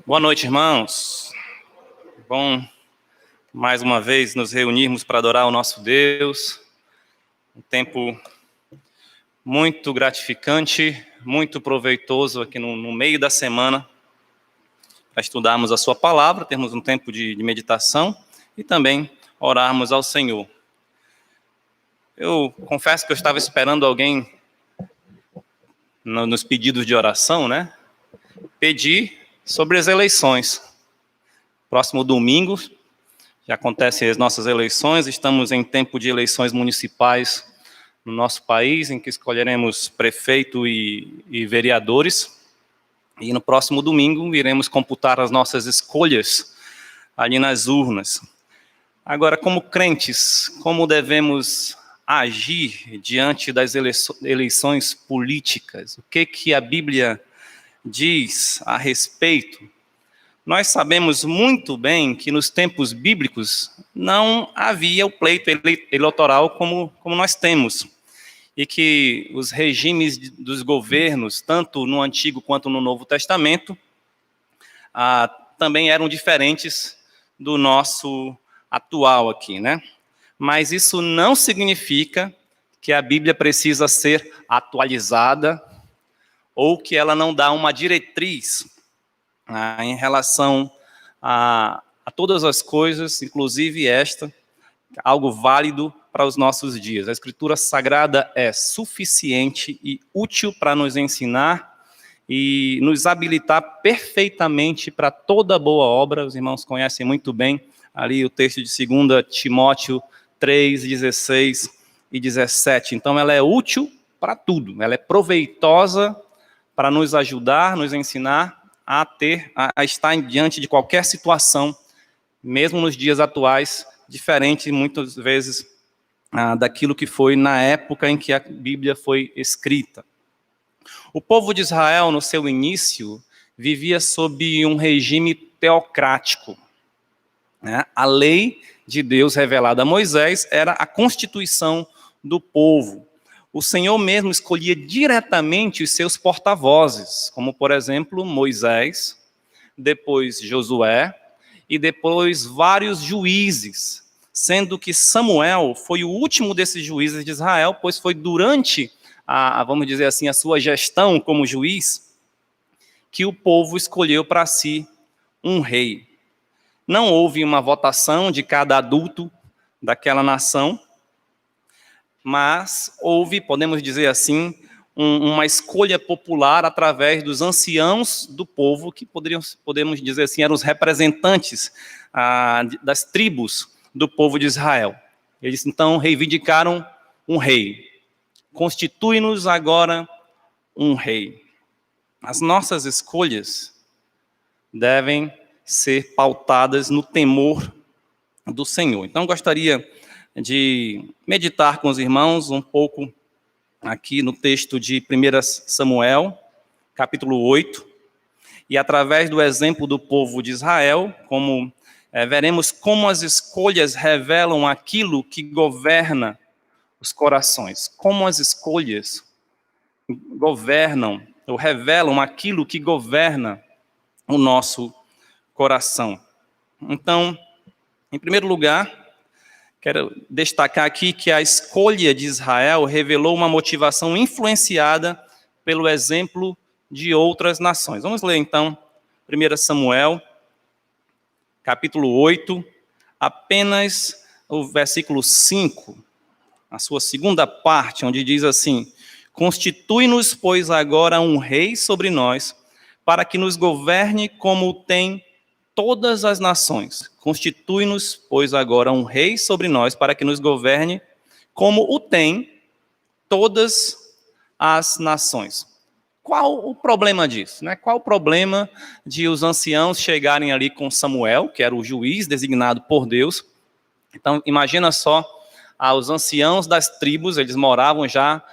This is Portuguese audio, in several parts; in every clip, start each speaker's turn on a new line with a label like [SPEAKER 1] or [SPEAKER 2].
[SPEAKER 1] Boa noite, irmãos. Bom, mais uma vez, nos reunirmos para adorar o nosso Deus. Um tempo muito gratificante, muito proveitoso aqui no meio da semana, para estudarmos a sua palavra, termos um tempo de meditação e também orarmos ao Senhor. Eu confesso que eu estava esperando alguém nos pedidos de oração, né? Pedir sobre as eleições. Próximo domingo já acontecem as nossas eleições, estamos em tempo de eleições municipais no nosso país, em que escolheremos prefeito e vereadores, e no próximo domingo iremos computar as nossas escolhas ali nas urnas. Agora, como crentes, como devemos agir diante das eleições políticas? O que a Bíblia diz a respeito? Nós sabemos muito bem que nos tempos bíblicos não havia o pleito eleitoral como nós temos, e que os regimes dos governos, tanto no Antigo quanto no Novo Testamento, também eram diferentes do nosso atual aqui, né? Mas isso não significa que a Bíblia precisa ser atualizada ou que ela não dá uma diretriz em relação a todas as coisas, inclusive esta, algo válido para os nossos dias. A Escritura Sagrada é suficiente e útil para nos ensinar e nos habilitar perfeitamente para toda boa obra. Os irmãos conhecem muito bem ali o texto de 2 Timóteo 3, 16 e 17. Então, ela é útil para tudo. Ela é proveitosa para nos ajudar, nos ensinar a estar diante de qualquer situação, mesmo nos dias atuais, diferente muitas vezes daquilo que foi na época em que a Bíblia foi escrita. O povo de Israel, no seu início, vivia sob um regime teocrático, né? A lei de Deus revelada a Moisés era a constituição do povo. O Senhor mesmo escolhia diretamente os seus porta-vozes, como, por exemplo, Moisés, depois Josué e depois vários juízes, sendo que Samuel foi o último desses juízes de Israel, pois foi durante, vamos dizer assim, a sua gestão como juiz, que o povo escolheu para si um rei. Não houve uma votação de cada adulto daquela nação, mas houve, podemos dizer assim, uma escolha popular através dos anciãos do povo, que podemos dizer assim, eram os representantes das tribos do povo de Israel. Eles então reivindicaram um rei. Constitui-nos agora um rei. As nossas escolhas devem ser pautadas no temor do Senhor. Então, gostaria de meditar com os irmãos um pouco aqui no texto de 1 Samuel, capítulo 8, e através do exemplo do povo de Israel, veremos como as escolhas revelam aquilo que governa os corações, como as escolhas governam ou revelam aquilo que governa o nosso coração. Então, em primeiro lugar, quero destacar aqui que a escolha de Israel revelou uma motivação influenciada pelo exemplo de outras nações. Vamos ler, então, 1 Samuel, capítulo 8, apenas o versículo 5, a sua segunda parte, onde diz assim: constitui-nos, pois, agora um rei sobre nós, para que nos governe como tem todas as nações. Constitui-nos, pois, agora um rei sobre nós, para que nos governe como o tem todas as nações. Qual o problema disso, né? Qual o problema de os anciãos chegarem ali com Samuel, que era o juiz designado por Deus? Então, imagina só, os anciãos das tribos, eles moravam já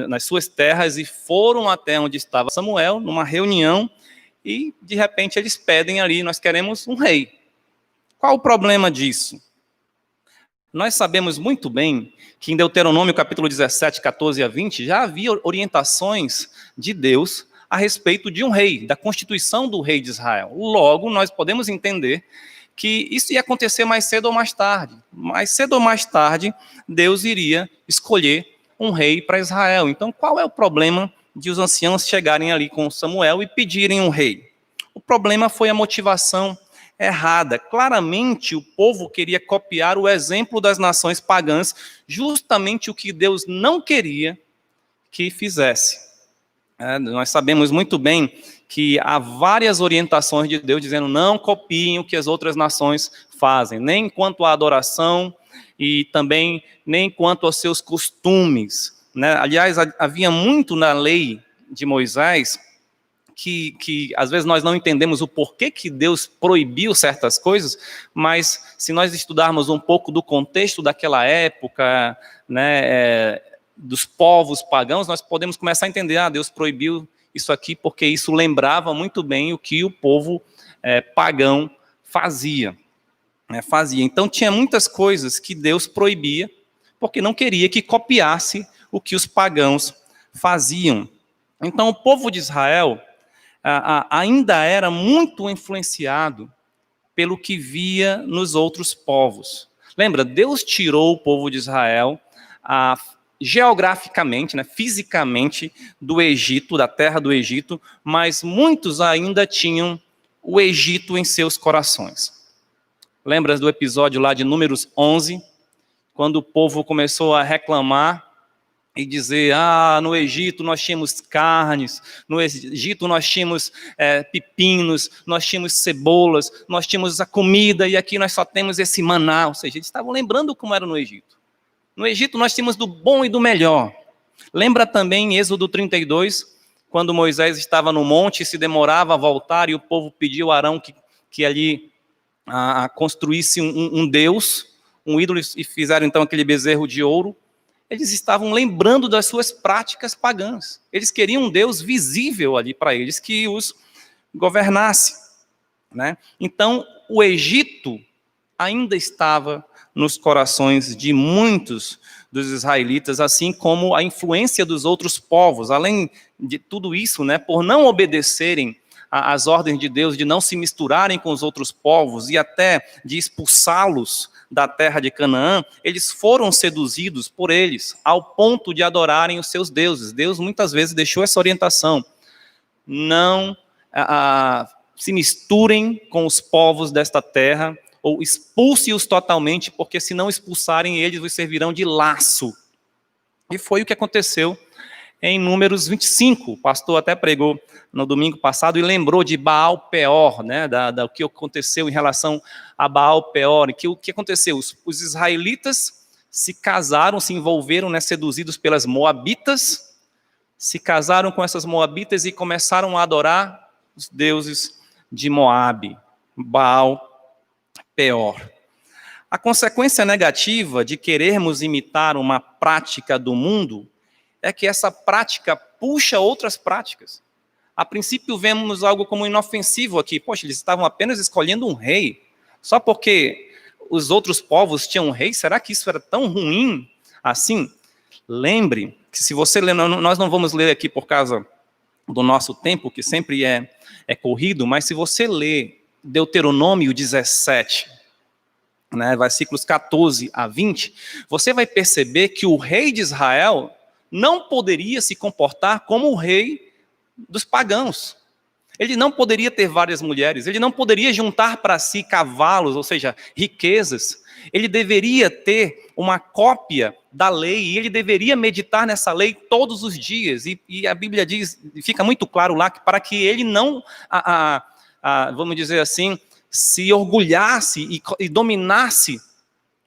[SPEAKER 1] nas suas terras e foram até onde estava Samuel, numa reunião, e, de repente, eles pedem ali: nós queremos um rei. Qual o problema disso? Nós sabemos muito bem que em Deuteronômio, capítulo 17, 14 a 20, já havia orientações de Deus a respeito de um rei, da constituição do rei de Israel. Logo, nós podemos entender que isso ia acontecer mais cedo ou mais tarde. Mais cedo ou mais tarde, Deus iria escolher um rei para Israel. Então, qual é o problema de os anciãos chegarem ali com Samuel e pedirem um rei? O problema foi a motivação errada. Claramente, o povo queria copiar o exemplo das nações pagãs, justamente o que Deus não queria que fizesse. Nós sabemos muito bem que há várias orientações de Deus dizendo não copiem o que as outras nações fazem, nem quanto à adoração e também nem quanto aos seus costumes. Aliás, havia muito na lei de Moisés que às vezes nós não entendemos o porquê que Deus proibiu certas coisas, mas se nós estudarmos um pouco do contexto daquela época, dos povos pagãos, nós podemos começar a entender, Deus proibiu isso aqui porque isso lembrava muito bem o que o povo pagão fazia. Então tinha muitas coisas que Deus proibia, porque não queria que copiasse o que os pagãos faziam. Então o povo de Israel ainda era muito influenciado pelo que via nos outros povos. Lembra, Deus tirou o povo de Israel geograficamente, fisicamente, do Egito, da terra do Egito, mas muitos ainda tinham o Egito em seus corações. Lembra do episódio lá de Números 11, quando o povo começou a reclamar e dizer, no Egito nós tínhamos carnes, no Egito nós tínhamos pepinos, nós tínhamos cebolas, nós tínhamos a comida e aqui nós só temos esse maná. Ou seja, eles estavam lembrando como era no Egito. No Egito nós tínhamos do bom e do melhor. Lembra também em Êxodo 32, quando Moisés estava no monte e se demorava a voltar e o povo pediu a Arão que ali construísse um deus, um ídolo, e fizeram então aquele bezerro de ouro. Eles estavam lembrando das suas práticas pagãs. Eles queriam um Deus visível ali para eles, que os governasse. Então, o Egito ainda estava nos corações de muitos dos israelitas, assim como a influência dos outros povos. Além de tudo isso, por não obedecerem às ordens de Deus, de não se misturarem com os outros povos e até de expulsá-los da terra de Canaã, eles foram seduzidos por eles, ao ponto de adorarem os seus deuses. Deus muitas vezes deixou essa orientação. Não se misturem com os povos desta terra, ou expulse-os totalmente, porque se não expulsarem, eles vos servirão de laço. E foi o que aconteceu em Números 25. O pastor até pregou no domingo passado e lembrou de Baal Peor, do que aconteceu em relação a Baal Peor. O que aconteceu? Os israelitas se casaram, se envolveram, seduzidos pelas moabitas, se casaram com essas moabitas e começaram a adorar os deuses de Moabe, Baal Peor. A consequência negativa de querermos imitar uma prática do mundo é que essa prática puxa outras práticas. A princípio vemos algo como inofensivo aqui. Poxa, eles estavam apenas escolhendo um rei. Só porque os outros povos tinham um rei, será que isso era tão ruim assim? Lembre que se você ler, nós não vamos ler aqui por causa do nosso tempo, que sempre é corrido, mas se você ler Deuteronômio 17, versículos 14 a 20, você vai perceber que o rei de Israel não poderia se comportar como o rei dos pagãos. Ele não poderia ter várias mulheres, ele não poderia juntar para si cavalos, ou seja, riquezas. Ele deveria ter uma cópia da lei, e ele deveria meditar nessa lei todos os dias. E a Bíblia diz, fica muito claro lá, que para que ele não, vamos dizer assim, se orgulhasse e dominasse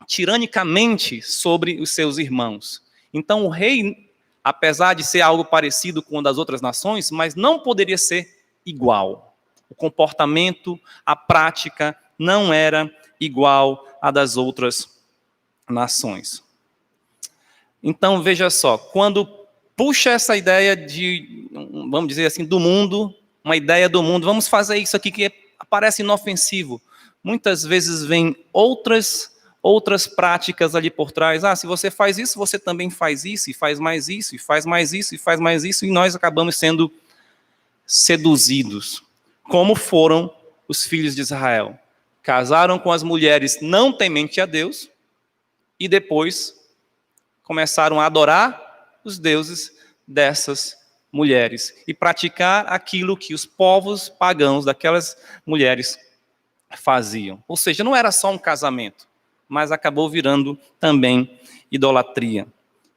[SPEAKER 1] tiranicamente sobre os seus irmãos. Então o rei, apesar de ser algo parecido com o das outras nações, mas não poderia ser igual. O comportamento, a prática não era igual à das outras nações. Então veja só, quando puxa essa ideia de, vamos dizer assim, do mundo, uma ideia do mundo, vamos fazer isso aqui que parece inofensivo. Muitas vezes vem outras práticas ali por trás. Se você faz isso, você também faz isso, e faz mais isso, e faz mais isso, e faz mais isso, e nós acabamos sendo seduzidos, como foram os filhos de Israel. Casaram com as mulheres não tementes a Deus e depois começaram a adorar os deuses dessas mulheres e praticar aquilo que os povos pagãos daquelas mulheres faziam. Ou seja, não era só um casamento, mas acabou virando também idolatria.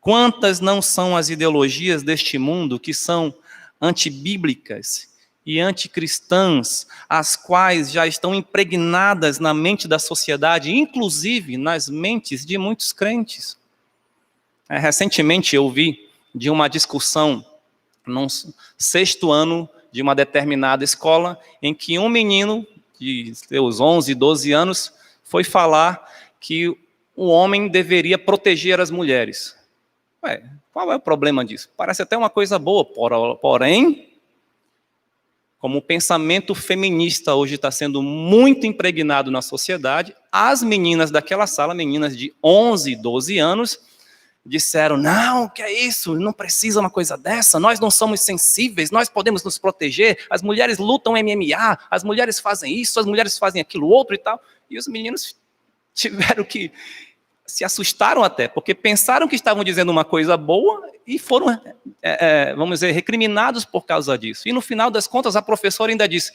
[SPEAKER 1] Quantas não são as ideologias deste mundo que são antibíblicas e anticristãs, as quais já estão impregnadas na mente da sociedade, inclusive nas mentes de muitos crentes. Recentemente eu vi de uma discussão no 6º ano de uma determinada escola, em que um menino de seus 11, 12 anos foi falar que o homem deveria proteger as mulheres. Qual é o problema disso? Parece até uma coisa boa, porém, como o pensamento feminista hoje está sendo muito impregnado na sociedade, as meninas daquela sala, meninas de 11, 12 anos, disseram, não, que é isso, não precisa uma coisa dessa, nós não somos sensíveis, nós podemos nos proteger, as mulheres lutam MMA, as mulheres fazem isso, as mulheres fazem aquilo outro e tal. E os meninos tiveram que, se assustaram até, porque pensaram que estavam dizendo uma coisa boa e foram, vamos dizer, recriminados por causa disso. E no final das contas, a professora ainda disse,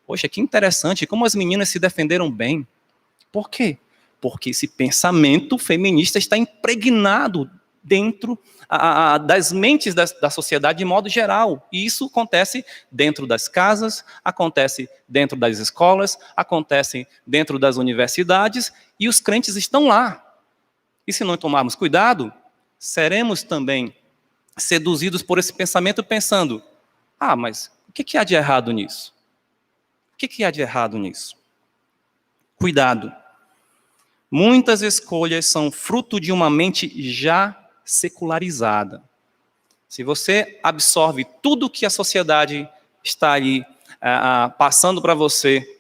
[SPEAKER 1] poxa, que interessante, como as meninas se defenderam bem. Por quê? Porque esse pensamento feminista está impregnado dentro das mentes da sociedade de modo geral. E isso acontece dentro das casas, acontece dentro das escolas, acontece dentro das universidades, e os crentes estão lá. E se não tomarmos cuidado, seremos também seduzidos por esse pensamento pensando, mas o que há de errado nisso? O que há de errado nisso? Cuidado. Muitas escolhas são fruto de uma mente já secularizada. Se você absorve tudo que a sociedade está aí passando para você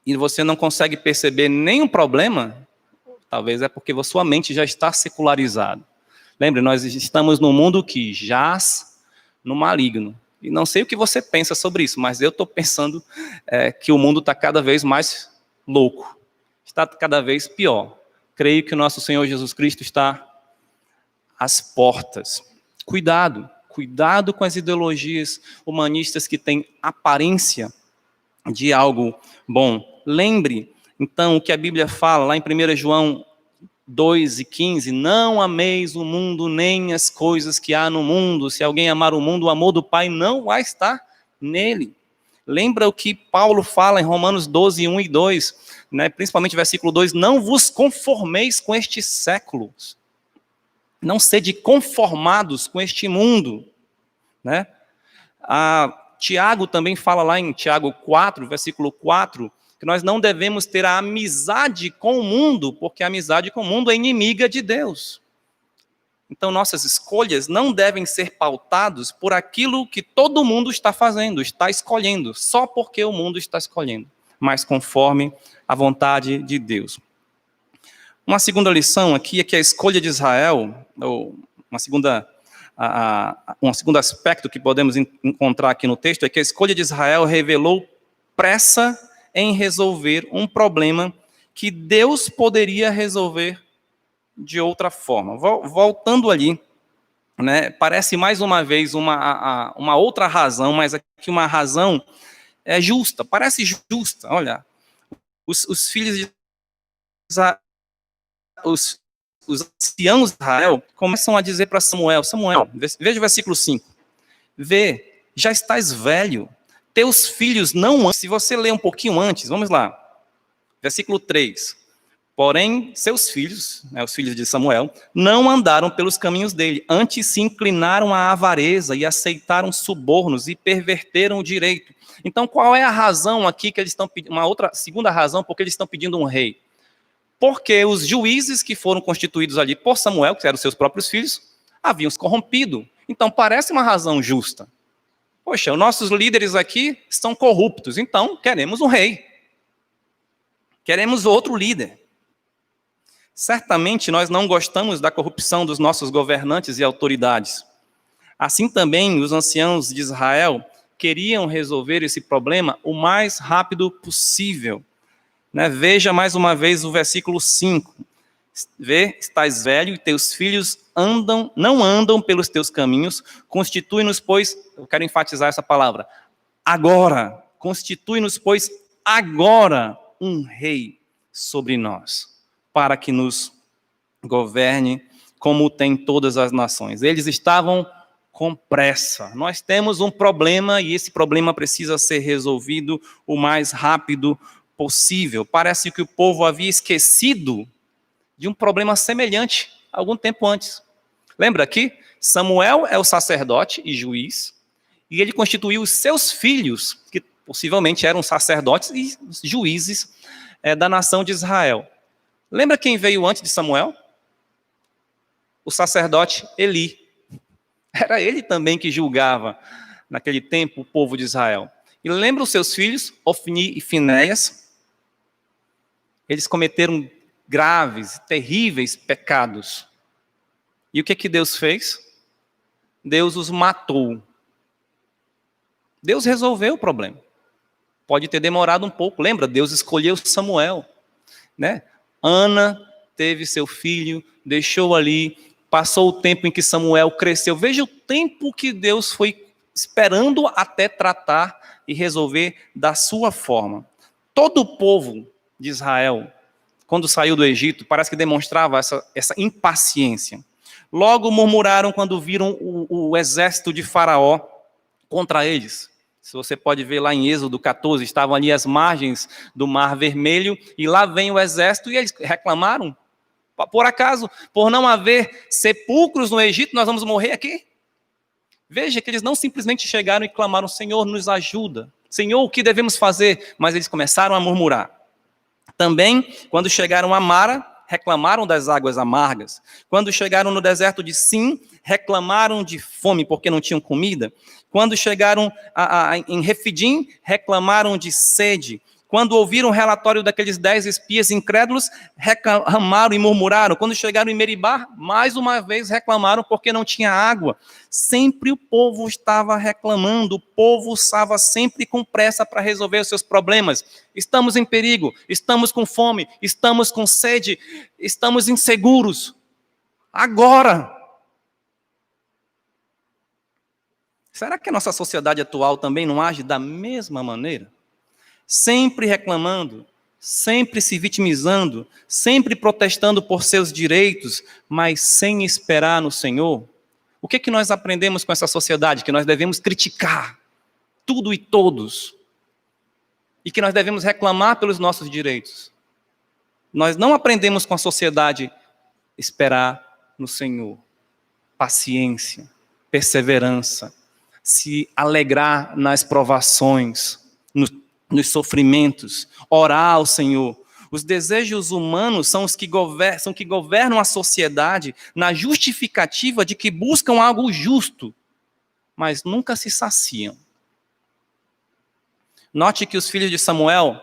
[SPEAKER 1] e você não consegue perceber nenhum problema, talvez é porque sua mente já está secularizada. Lembre, nós estamos num mundo que jaz no maligno. E não sei o que você pensa sobre isso, mas eu estou pensando que o mundo está cada vez mais louco. Está cada vez pior. Creio que o nosso Senhor Jesus Cristo está às portas. Cuidado com as ideologias humanistas que têm aparência de algo bom. Lembre, então, o que a Bíblia fala lá em 1 João 2:15, não ameis o mundo nem as coisas que há no mundo. Se alguém amar o mundo, o amor do Pai não vai estar nele. Lembra o que Paulo fala em Romanos 12:1 e 2, né? Principalmente versículo 2, não vos conformeis com este século. Não sede conformados com este mundo. Né? Tiago também fala lá em Tiago 4, versículo 4, que nós não devemos ter a amizade com o mundo, porque a amizade com o mundo é inimiga de Deus. Então, nossas escolhas não devem ser pautadas por aquilo que todo mundo está fazendo, está escolhendo, só porque o mundo está escolhendo, mas conforme a vontade de Deus. Uma segunda lição aqui é que a escolha de Israel, ou um segundo aspecto que podemos encontrar aqui no texto, é que a escolha de Israel revelou pressa em resolver um problema que Deus poderia resolver de outra forma. Voltando ali, né, parece mais uma vez uma outra razão, mas aqui uma razão justa, parece justa. Olha, os filhos de Israel, os anciãos de Israel começam a dizer para Samuel, veja o versículo 5, vê, já estás velho, teus filhos não... Se você ler um pouquinho antes, vamos lá, versículo 3, porém, seus filhos, os filhos de Samuel, não andaram pelos caminhos dele, antes se inclinaram à avareza e aceitaram subornos e perverteram o direito. Então, qual é a razão aqui que eles estão pedindo? Segunda razão, porque eles estão pedindo um rei. Porque os juízes que foram constituídos ali por Samuel, que eram seus próprios filhos, haviam se corrompido. Então, parece uma razão justa. Poxa, os nossos líderes aqui estão corruptos, então queremos um rei. Queremos outro líder. Certamente nós não gostamos da corrupção dos nossos governantes e autoridades. Assim também os anciãos de Israel queriam resolver esse problema o mais rápido possível. Né? Veja mais uma vez o versículo 5. Vê, estás velho e teus filhos não andam pelos teus caminhos, constitui-nos, pois, eu quero enfatizar essa palavra, agora, constitui-nos, pois, agora um rei sobre nós, para que nos governe como tem todas as nações. Eles estavam com pressa. Nós temos um problema e esse problema precisa ser resolvido o mais rápido possível. Parece que o povo havia esquecido de um problema semelhante algum tempo antes. Lembra que Samuel é o sacerdote e juiz, e ele constituiu os seus filhos, que possivelmente eram sacerdotes e juízes da nação de Israel. Lembra quem veio antes de Samuel? O sacerdote Eli. Era ele também que julgava, naquele tempo, o povo de Israel. E lembra os seus filhos, Ofni e Finéias? Eles cometeram graves, terríveis pecados. E o que Deus fez? Deus os matou. Deus resolveu o problema. Pode ter demorado um pouco. Lembra? Deus escolheu Samuel. Né? Ana teve seu filho, deixou ali, passou o tempo em que Samuel cresceu. Veja o tempo que Deus foi esperando até tratar e resolver da sua forma. Todo o povo de Israel, quando saiu do Egito, parece que demonstrava essa impaciência. Logo murmuraram quando viram o exército de Faraó contra eles. Se você pode ver lá em Êxodo 14, estavam ali às margens do Mar Vermelho, e lá vem o exército, e eles reclamaram. Por acaso, por não haver sepulcros no Egito, nós vamos morrer aqui? Veja que eles não simplesmente chegaram e clamaram, Senhor, nos ajuda. Senhor, o que devemos fazer? Mas eles começaram a murmurar. Também, quando chegaram a Mara, reclamaram das águas amargas. Quando chegaram no deserto de Sim, reclamaram de fome, porque não tinham comida. Quando chegaram em Refidim, reclamaram de sede. Quando ouviram o relatório daqueles 10 espias incrédulos, reclamaram e murmuraram. Quando chegaram em Meribá, mais uma vez reclamaram porque não tinha água. Sempre o povo estava reclamando, o povo estava sempre com pressa para resolver os seus problemas. Estamos em perigo, estamos com fome, estamos com sede, estamos inseguros. Agora! Será que a nossa sociedade atual também não age da mesma maneira? Sempre reclamando, sempre se vitimizando, sempre protestando por seus direitos, mas sem esperar no Senhor. O que nós aprendemos com essa sociedade? Que nós devemos criticar tudo e todos. E que nós devemos reclamar pelos nossos direitos. Nós não aprendemos com a sociedade esperar no Senhor. Paciência, perseverança, se alegrar nas provações, nos sofrimentos, orar ao Senhor. Os desejos humanos são os que governam a sociedade na justificativa de que buscam algo justo, mas nunca se saciam. Note que os filhos de Samuel,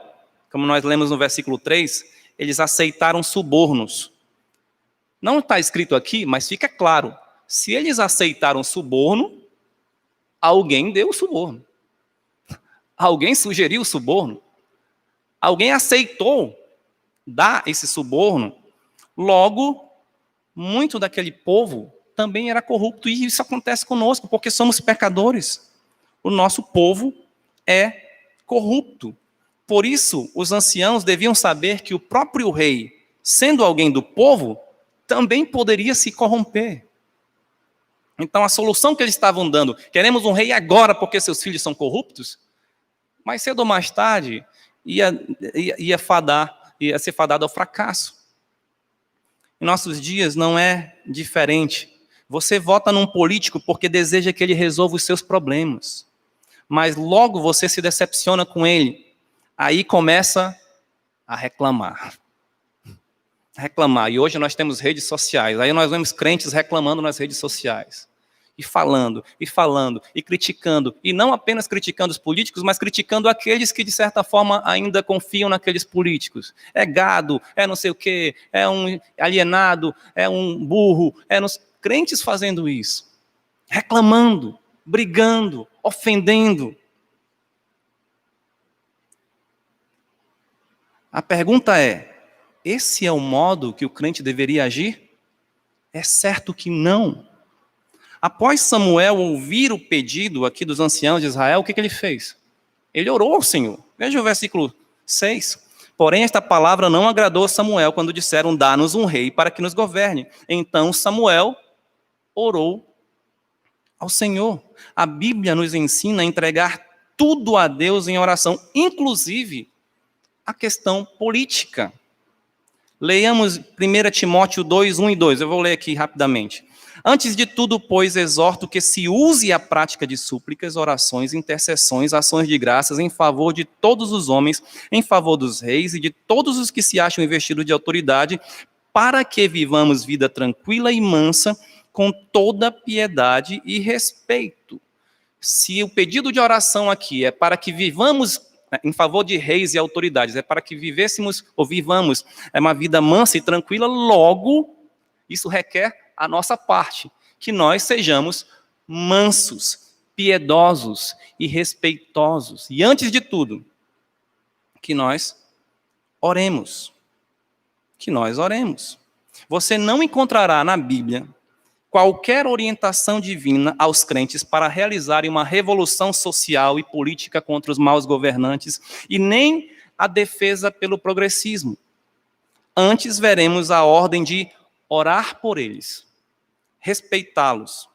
[SPEAKER 1] como nós lemos no versículo 3, eles aceitaram subornos. Não está escrito aqui, mas fica claro. Se eles aceitaram suborno, alguém deu o suborno. Alguém sugeriu o suborno. Alguém aceitou dar esse suborno. Logo, muito daquele povo também era corrupto. E isso acontece conosco, porque somos pecadores. O nosso povo é corrupto. Por isso, os anciãos deviam saber que o próprio rei, sendo alguém do povo, também poderia se corromper. Então, a solução que eles estavam dando, queremos um rei agora porque seus filhos são corruptos? Mais cedo ou mais tarde, ia ser fadado ao fracasso. Em nossos dias não é diferente. Você vota num político porque deseja que ele resolva os seus problemas. Mas logo você se decepciona com ele. Aí começa a reclamar. E hoje nós temos redes sociais. Aí nós vemos crentes reclamando nas redes sociais. E falando, e criticando. E não apenas criticando os políticos, mas criticando aqueles que, de certa forma, ainda confiam naqueles políticos. É gado, é não sei o quê, é um alienado, é um burro. Crentes fazendo isso. Reclamando, brigando, ofendendo. A pergunta é: esse é o modo que o crente deveria agir? É certo que não. Após Samuel ouvir o pedido aqui dos anciãos de Israel, o que ele fez? Ele orou ao Senhor. Veja o versículo 6. Porém, esta palavra não agradou a Samuel quando disseram: dá-nos um rei para que nos governe. Então Samuel orou ao Senhor. A Bíblia nos ensina a entregar tudo a Deus em oração, inclusive a questão política. Leiamos 1 Timóteo 2, 1 e 2. Eu vou ler aqui rapidamente. Antes de tudo, pois, exorto que se use a prática de súplicas, orações, intercessões, ações de graças em favor de todos os homens, em favor dos reis e de todos os que se acham investidos de autoridade, para que vivamos vida tranquila e mansa, com toda piedade e respeito. Se o pedido de oração aqui é para que vivamos em favor de reis e autoridades, é para que vivêssemos ou vivamos uma vida mansa e tranquila, logo, isso requer a nossa parte, que nós sejamos mansos, piedosos e respeitosos. E antes de tudo, que nós oremos. Que nós oremos. Você não encontrará na Bíblia qualquer orientação divina aos crentes para realizarem uma revolução social e política contra os maus governantes e nem a defesa pelo progressismo. Antes veremos a ordem de orar por eles, respeitá-los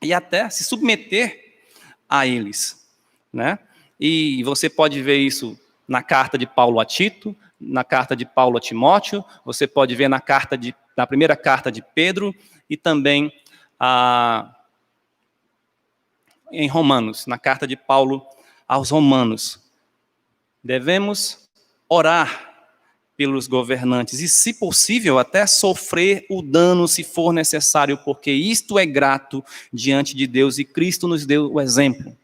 [SPEAKER 1] e até se submeter a eles, né? E você pode ver isso na carta de Paulo a Tito, na carta de Paulo a Timóteo, você pode ver na primeira carta de Pedro e também em Romanos, na carta de Paulo aos Romanos. Devemos orar pelos governantes e, se possível, até sofrer o dano se for necessário, porque isto é grato diante de Deus e Cristo nos deu o exemplo.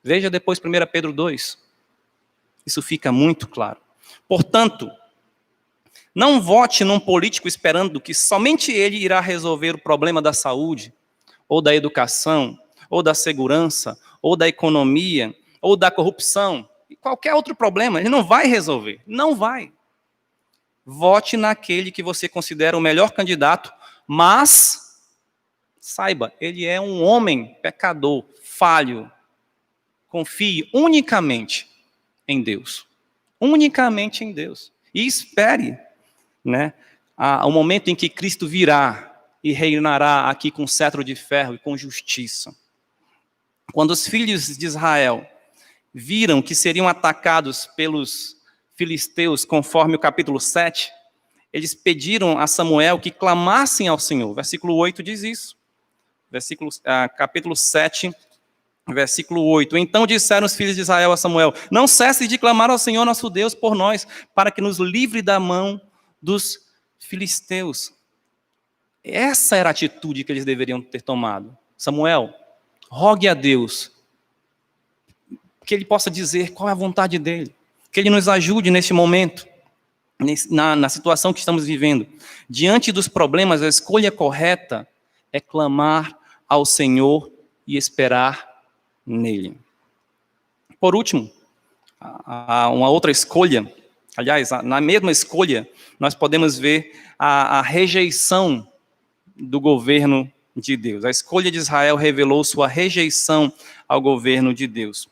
[SPEAKER 1] Veja depois 1 Pedro 2. Isso fica muito claro. Portanto, não vote num político esperando que somente ele irá resolver o problema da saúde, ou da educação, ou da segurança, ou da economia, ou da corrupção, e qualquer outro problema. Ele não vai resolver, não vai. Vote naquele que você considera o melhor candidato, mas saiba, ele é um homem pecador, falho. Confie unicamente em Deus. Unicamente em Deus. E espere, né, o momento em que Cristo virá e reinará aqui com cetro de ferro e com justiça. Quando os filhos de Israel viram que seriam atacados pelos filisteus, conforme o capítulo 7, eles pediram a Samuel que clamassem ao Senhor. Versículo 8 diz isso. Capítulo 7, versículo 8. Então disseram os filhos de Israel a Samuel: não cesse de clamar ao Senhor nosso Deus por nós, para que nos livre da mão dos filisteus. Essa era a atitude que eles deveriam ter tomado. Samuel, rogue a Deus que Ele possa dizer qual é a vontade dEle, que Ele nos ajude neste momento, na situação que estamos vivendo. Diante dos problemas, a escolha correta é clamar ao Senhor e esperar nele. Por último, uma outra escolha, aliás, na mesma escolha, nós podemos ver a rejeição do governo de Deus. A escolha de Israel revelou sua rejeição ao governo de Deus.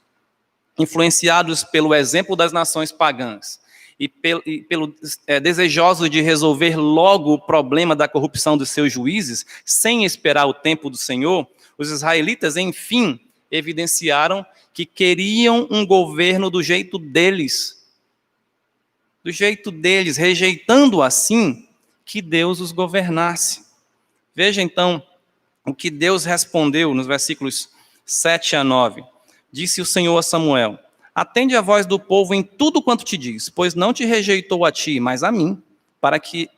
[SPEAKER 1] Influenciados pelo exemplo das nações pagãs e pelo desejosos de resolver logo o problema da corrupção dos seus juízes, sem esperar o tempo do Senhor, os israelitas, enfim, evidenciaram que queriam um governo do jeito deles, rejeitando assim que Deus os governasse. Veja então o que Deus respondeu nos versículos 7 a 9. Disse o Senhor a Samuel: atende a voz do povo em tudo quanto te diz, pois não te rejeitou a ti, mas a mim,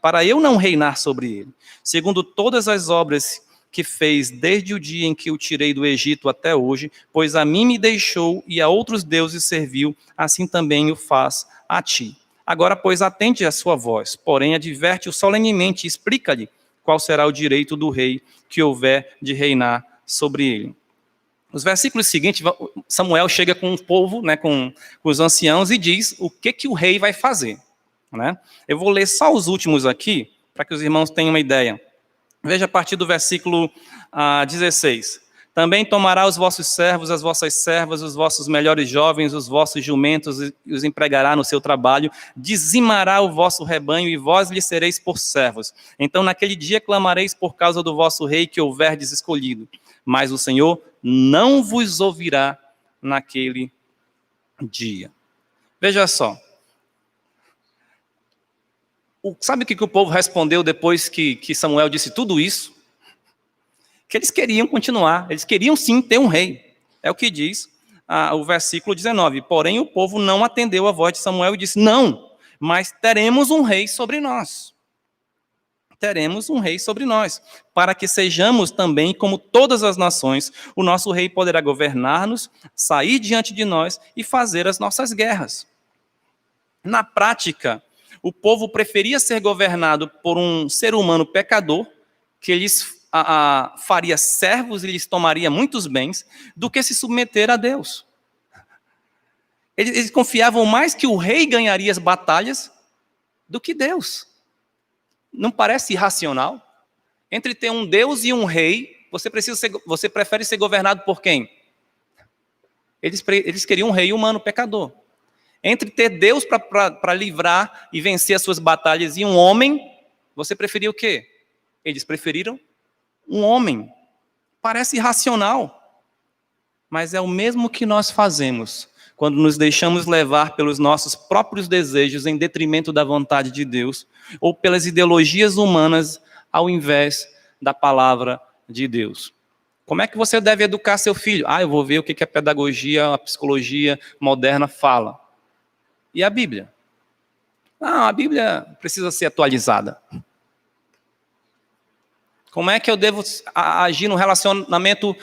[SPEAKER 1] para eu não reinar sobre ele, segundo todas as obras que fez desde o dia em que o tirei do Egito até hoje, pois a mim me deixou e a outros deuses serviu, assim também o faz a ti. Agora, pois, atende a sua voz, porém adverte-o solenemente e explica-lhe qual será o direito do rei que houver de reinar sobre ele. Os versículos seguintes, Samuel chega com o povo, né, com os anciãos, e diz o que o rei vai fazer. Né? Eu vou ler só os últimos aqui, para que os irmãos tenham uma ideia. Veja a partir do versículo 16. Também tomará os vossos servos, as vossas servas, os vossos melhores jovens, os vossos jumentos, e os empregará no seu trabalho, dizimará o vosso rebanho, e vós lhe sereis por servos. Então naquele dia clamareis por causa do vosso rei que houverdes escolhido. Mas o Senhor não vos ouvirá naquele dia. Veja só. Sabe o que o povo respondeu depois que Samuel disse tudo isso? Que eles queriam continuar, eles queriam sim ter um rei. É o que diz o versículo 19. Porém, o povo não atendeu a voz de Samuel e disse, não, mas teremos um rei sobre nós. Teremos um rei sobre nós, para que sejamos também como todas as nações. O nosso rei poderá governar-nos, sair diante de nós e fazer as nossas guerras. Na prática, o povo preferia ser governado por um ser humano pecador, que lhes faria servos e lhes tomaria muitos bens, do que se submeter a Deus. Eles confiavam mais que o rei ganharia as batalhas do que Deus. Não parece irracional? Entre ter um Deus e um rei, você prefere ser governado por quem? Eles queriam um rei humano pecador. Entre ter Deus para livrar e vencer as suas batalhas e um homem, você preferia o quê? Eles preferiram um homem. Parece irracional, mas é o mesmo que nós fazemos quando nos deixamos levar pelos nossos próprios desejos em detrimento da vontade de Deus, ou pelas ideologias humanas ao invés da palavra de Deus. Como é que você deve educar seu filho? Eu vou ver o que a pedagogia, a psicologia moderna fala. E a Bíblia? A Bíblia precisa ser atualizada. Como é que eu devo agir no relacionamento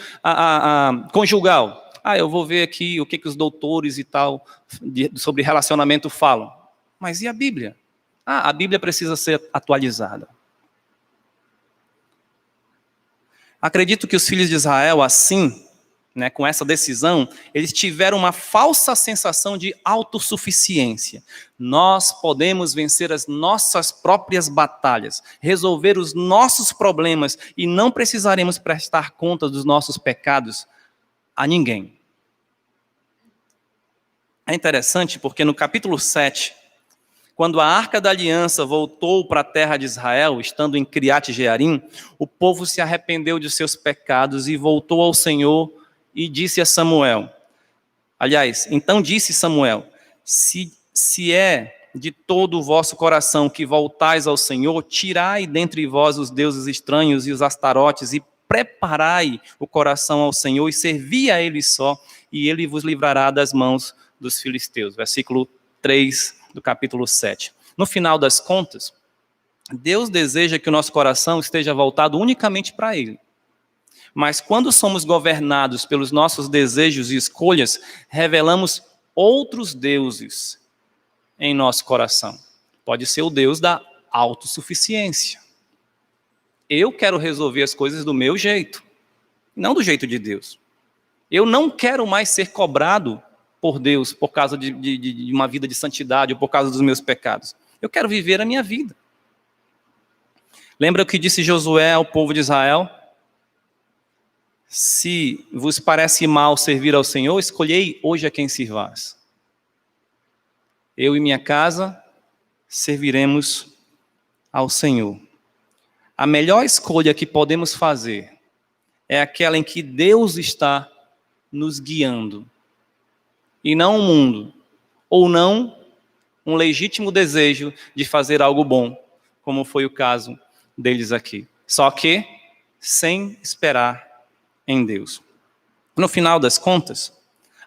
[SPEAKER 1] conjugal? Eu vou ver aqui o que os doutores e tal sobre relacionamento falam. Mas e a Bíblia? A Bíblia precisa ser atualizada. Acredito que os filhos de Israel, assim, né, com essa decisão, eles tiveram uma falsa sensação de autossuficiência. Nós podemos vencer as nossas próprias batalhas, resolver os nossos problemas e não precisaremos prestar conta dos nossos pecados a ninguém. É interessante porque no capítulo 7, quando a Arca da Aliança voltou para a terra de Israel, estando em Criate Jearim, o povo se arrependeu de seus pecados e voltou ao Senhor e disse a Samuel, então disse Samuel, se é de todo o vosso coração que voltais ao Senhor, tirai dentre vós os deuses estranhos e os astarotes e preparai o coração ao Senhor e servi a Ele só, e Ele vos livrará das mãos dos filisteus. Versículo 3 do capítulo 7. No final das contas, Deus deseja que o nosso coração esteja voltado unicamente para Ele. Mas quando somos governados pelos nossos desejos e escolhas, revelamos outros deuses em nosso coração. Pode ser o Deus da autossuficiência. Eu quero resolver as coisas do meu jeito, não do jeito de Deus. Eu não quero mais ser cobrado por Deus por causa de uma vida de santidade ou por causa dos meus pecados. Eu quero viver a minha vida. Lembra o que disse Josué ao povo de Israel? Se vos parece mal servir ao Senhor, escolhei hoje a quem sirvais. Eu e minha casa serviremos ao Senhor. A melhor escolha que podemos fazer é aquela em que Deus está nos guiando. E não o mundo. Ou não um legítimo desejo de fazer algo bom, como foi o caso deles aqui. Só que sem esperar em Deus. No final das contas,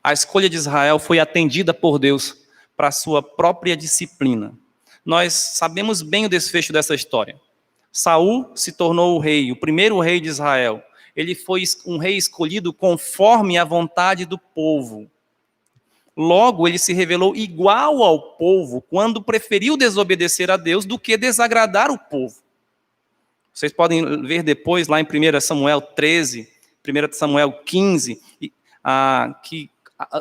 [SPEAKER 1] a escolha de Israel foi atendida por Deus para a sua própria disciplina. Nós sabemos bem o desfecho dessa história. Saul se tornou o rei, o primeiro rei de Israel. Ele foi um rei escolhido conforme a vontade do povo. Logo, ele se revelou igual ao povo quando preferiu desobedecer a Deus do que desagradar o povo. Vocês podem ver depois, lá em 1 Samuel 13, 1 Samuel 15,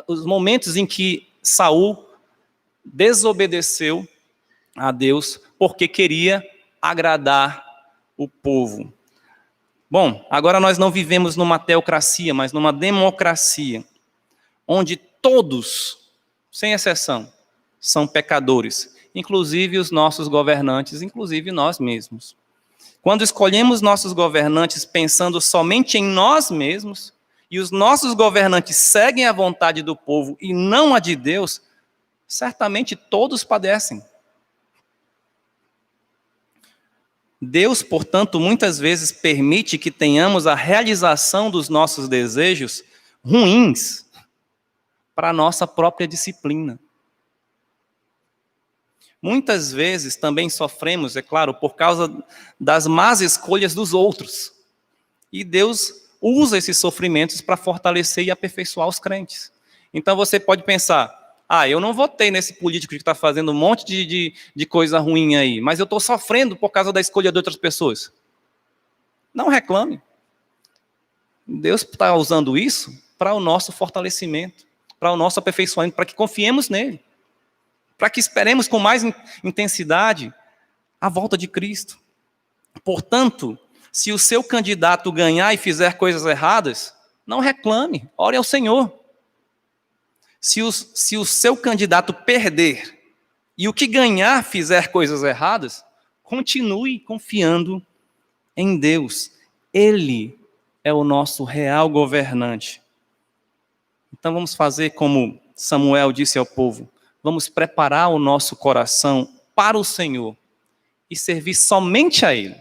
[SPEAKER 1] os momentos em que Saul desobedeceu a Deus porque queria agradar o povo. Bom, agora nós não vivemos numa teocracia, mas numa democracia, onde todos, sem exceção, são pecadores, inclusive os nossos governantes, inclusive nós mesmos. Quando escolhemos nossos governantes pensando somente em nós mesmos, e os nossos governantes seguem a vontade do povo e não a de Deus, certamente todos padecem. Deus, portanto, muitas vezes permite que tenhamos a realização dos nossos desejos ruins para a nossa própria disciplina. Muitas vezes também sofremos, é claro, por causa das más escolhas dos outros. E Deus usa esses sofrimentos para fortalecer e aperfeiçoar os crentes. Então você pode pensar, eu não votei nesse político que está fazendo um monte de coisa ruim aí, mas eu estou sofrendo por causa da escolha de outras pessoas. Não reclame. Deus está usando isso para o nosso fortalecimento, para o nosso aperfeiçoamento, para que confiemos nele, para que esperemos com mais intensidade a volta de Cristo. Portanto, se o seu candidato ganhar e fizer coisas erradas, não reclame, ore ao Senhor. Se o seu candidato perder e o que ganhar fizer coisas erradas, continue confiando em Deus. Ele é o nosso real governante. Então vamos fazer como Samuel disse ao povo, vamos preparar o nosso coração para o Senhor e servir somente a Ele.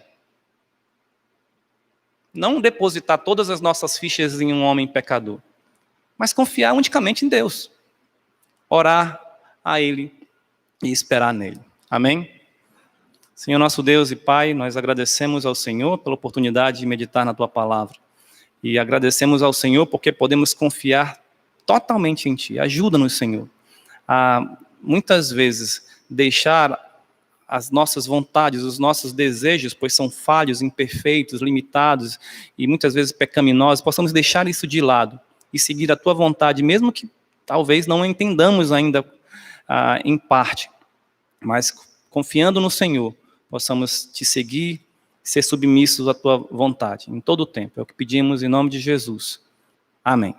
[SPEAKER 1] Não depositar todas as nossas fichas em um homem pecador, mas confiar unicamente em Deus. Orar a Ele e esperar nele. Amém? Senhor nosso Deus e Pai, nós agradecemos ao Senhor pela oportunidade de meditar na Tua Palavra. E agradecemos ao Senhor porque podemos confiar totalmente em Ti. Ajuda-nos, Senhor, a muitas vezes deixar as nossas vontades, os nossos desejos, pois são falhos, imperfeitos, limitados e muitas vezes pecaminosos, possamos deixar isso de lado e seguir a Tua vontade, mesmo que talvez não entendamos ainda em parte, mas confiando no Senhor, possamos Te seguir, ser submissos à Tua vontade, em todo o tempo. É o que pedimos em nome de Jesus. Amém.